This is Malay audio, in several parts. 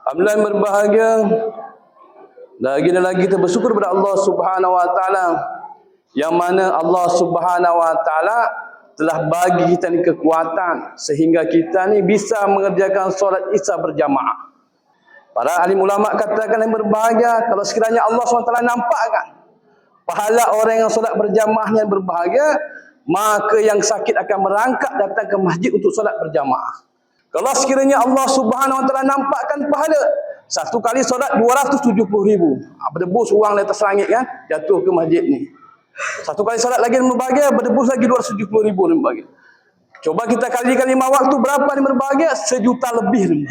Alhamdulillah yang berbahagia, lagi dan lagi kita bersyukur kepada Allah Subhanahu wa taala, yang mana Allah Subhanahu wa taala telah bagi kita ni kekuatan sehingga kita ni bisa mengerjakan solat Isya berjamaah. Para alim ulama katakan yang berbahagia kalau sekiranya Allah SWT nampakkan pahala orang yang solat berjamaahnya berbahagia, maka yang sakit akan merangkak datang ke masjid untuk solat berjamaah. Kalau sekiranya Allah Subhanahu wa taala nampakkan pahala satu kali solat 270,000, berdebus uang di atas langit kan, jatuh ke masjid ni. Satu kali solat lagi yang berbahagia, berdebus lagi 270,000 yang berbahagia. Coba kita kalikan 5 waktu, berapa yang berbahagia? 1 juta lebih.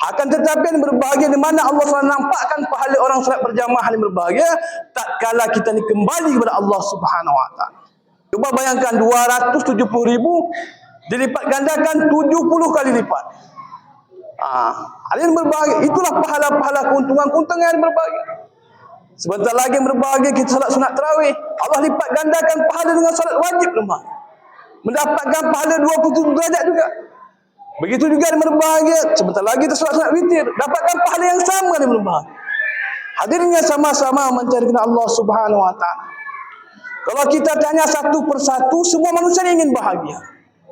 Akan tetapi yang berbahagia di mana Allah SWT nampakkan pahala orang solat berjamaah yang berbahagia, tak kala kita ni kembali kepada Allah Subhanahu wa taala. Cuba bayangkan 270,000 dilipat gandakan 70 kali lipat. Yang berbahagia, itulah pahala-pahala keuntungan-keuntungan yang berbahagia. Sebentar lagi yang berbahagia kita solat sunat tarawih, Allah lipat gandakan pahala dengan solat wajib lemah. Mendapatkan pahala 27 derajat juga. Begitu juga yang berbahagia, sebentar lagi kita solat sunat witir, dapatkan pahala yang sama dengan berbahagia. Hadirnya sama-sama mencari Allah Subhanahu wa taala. Kalau kita tanya satu persatu, semua manusia ingin bahagia.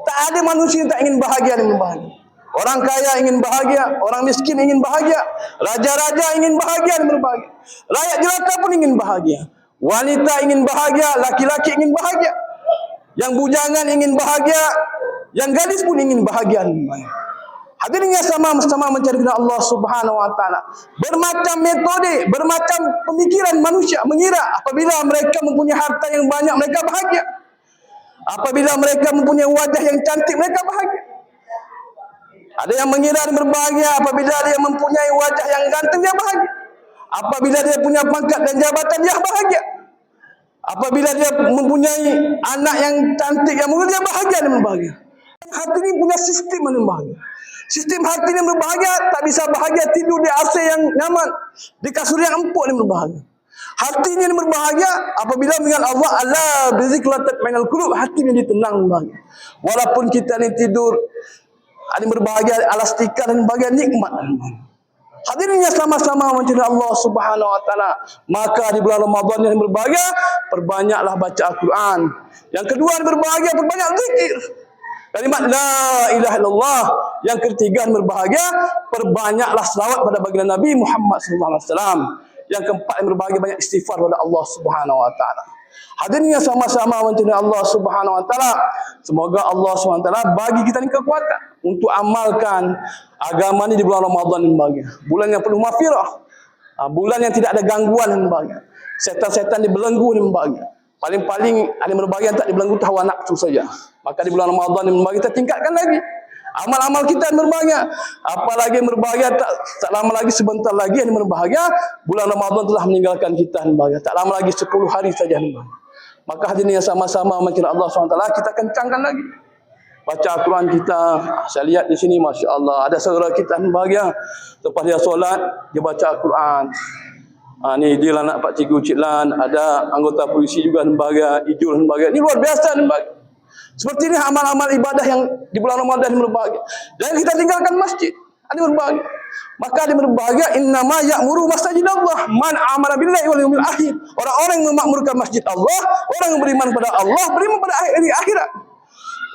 Tak ada manusia yang tak ingin bahagia dan berbahagia. Orang kaya ingin bahagia, orang miskin ingin bahagia, raja-raja ingin bahagia dan berbahagia. Rakyat jelata pun ingin bahagia. Wanita ingin bahagia, laki-laki ingin bahagia. Yang bujangan ingin bahagia, yang gadis pun ingin bahagia dan berbahagia. Hadirnya sama-sama mencari Allah Subhanahu wa taala. Bermacam metode, bermacam pemikiran manusia mengira apabila mereka mempunyai harta yang banyak mereka bahagia. Apabila mereka mempunyai wajah yang cantik mereka bahagia. Ada yang mengira dan berbahagia apabila dia mempunyai wajah yang ganteng dia bahagia. Apabila dia punya pangkat dan jabatan dia bahagia. Apabila dia mempunyai anak yang cantik yang mulia dia bahagia dan berbahagia. Hati ini punya sistem yang berbahagia. Sistem hati yang berbahagia tak bisa bahagia tidur di AC yang nyaman, di kasur yang empuk yang berbahagia. Hatinya yang berbahagia apabila dengan Allah, Allah bizikrillah tatma'innul qulub, hatinya ditenang berbahagia. Walaupun kita ni tidur ada berbahagia, alas tikar dan bahagia nikmat. Hadirnya sama-sama mencari Allah Subhanahu wa taala. Maka di bulan Ramadan yang berbahagia, perbanyaklah baca Al-Quran. Yang kedua yang berbahagia, perbanyak zikir. Kalimat la ilaha illallah. Yang ketiga yang berbahagia, perbanyaklah selawat pada baginda Nabi Muhammad SAW. Yang keempat yang berbahagia, banyak istighfar kepada Allah Subhanahu wa taala. Hadirnya sama-sama mencari Allah Subhanahu wa taala. Semoga Allah Subhanahu wa taala bagi kita ni kekuatan untuk amalkan agama ni di bulan Ramadan yang bahagia. Bulan yang penuh maghfirah. Bulan yang tidak ada gangguan yang bahagia. Setan-setan dibelenggu yang bahagia. Paling-paling ada yang berbahagia tak dibelenggu hawa nafsu saja. Maka di bulan Ramadan yang bahagia kita tingkatkan lagi amal-amal kita yang berbahagia. Apalagi yang berbahagia tak lama lagi, sebentar lagi yang berbahagia, bulan Ramadan telah meninggalkan kita yang berbahagia. Tak lama lagi 10 hari saja yang berbahagia. Maka hadirin yang sama-sama mencari Allah SWT, kita kencangkan lagi baca Al-Quran kita. Saya lihat di sini, Masya Allah, ada saudara kita yang bahagia. Lepas dia solat, dia baca Al-Quran. Ni dia lah anak Pak Cikgu Cik Lan, ada anggota polisi juga yang bahagia, Ijul yang bahagia. Ini luar biasa yang bahagia. Seperti ini amal-amal ibadah yang di bulan Ramadan yang berbahagia. Dan kita tinggalkan masjid, ada berbahagia. Maka ada berbahagia, innama ya'muru masajidallah man amara billahi wal yawmil akhir. Orang-orang yang memakmurkan masjid Allah, orang yang beriman pada Allah, beriman pada hari akhirat.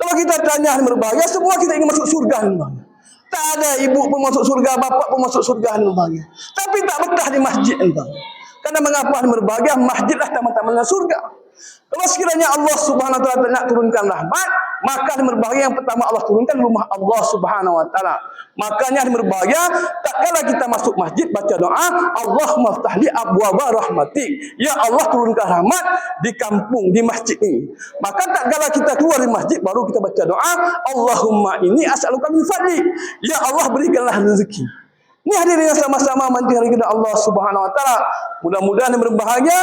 Kalau kita tanya yang berbahagia, semua kita ingin masuk surga yang berbahagia. Tak ada ibu pun masuk surga, bapak pun masuk surga yang berbahagia. Tapi tak betah di masjid yang berbahagia. Karena mengapa yang berbahagia? Masjidlah taman-tamannya surga. Kalau sekiranya Allah Subhanahu wa taala nak turunkan rahmat, maka yang berbahagia yang pertama Allah turunkan rumah Allah Subhanahu wa taala. Makanya yang berbahagia tak kala kita masuk masjid baca doa, Allahumma ftahli abwaaba rahmatik. Ya Allah turunkan rahmat di kampung, di masjid ini. Maka tak kala kita keluar dari masjid baru kita baca doa, Allahumma inni as'aluka min fadlik. Ya Allah berikanlah rezeki. Ini hadirin sama-sama mencari kepada Allah Subhanahu wa taala. Mudah-mudahan yang berbahagia,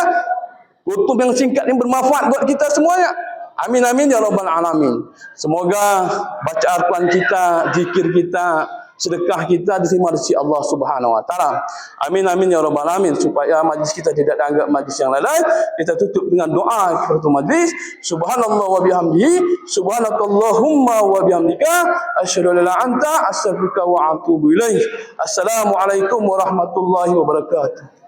kutub yang singkat yang bermanfaat buat kita semuanya. Amin amin ya rabbal alamin. Semoga baca Al-Quran kita, zikir kita, sedekah kita diterima di sisi Allah Subhanahu wa taala. Amin amin ya rabbal alamin. Supaya majlis kita tidak dianggap majlis yang lalai, kita tutup dengan doa kepada majlis. Subhanallah wa bihamdihi, subhanakallahumma wa bihamdika, asyhadu an la ilaha illa anta, astaghfiruka wa atubu ilaik. Assalamualaikum warahmatullahi wabarakatuh.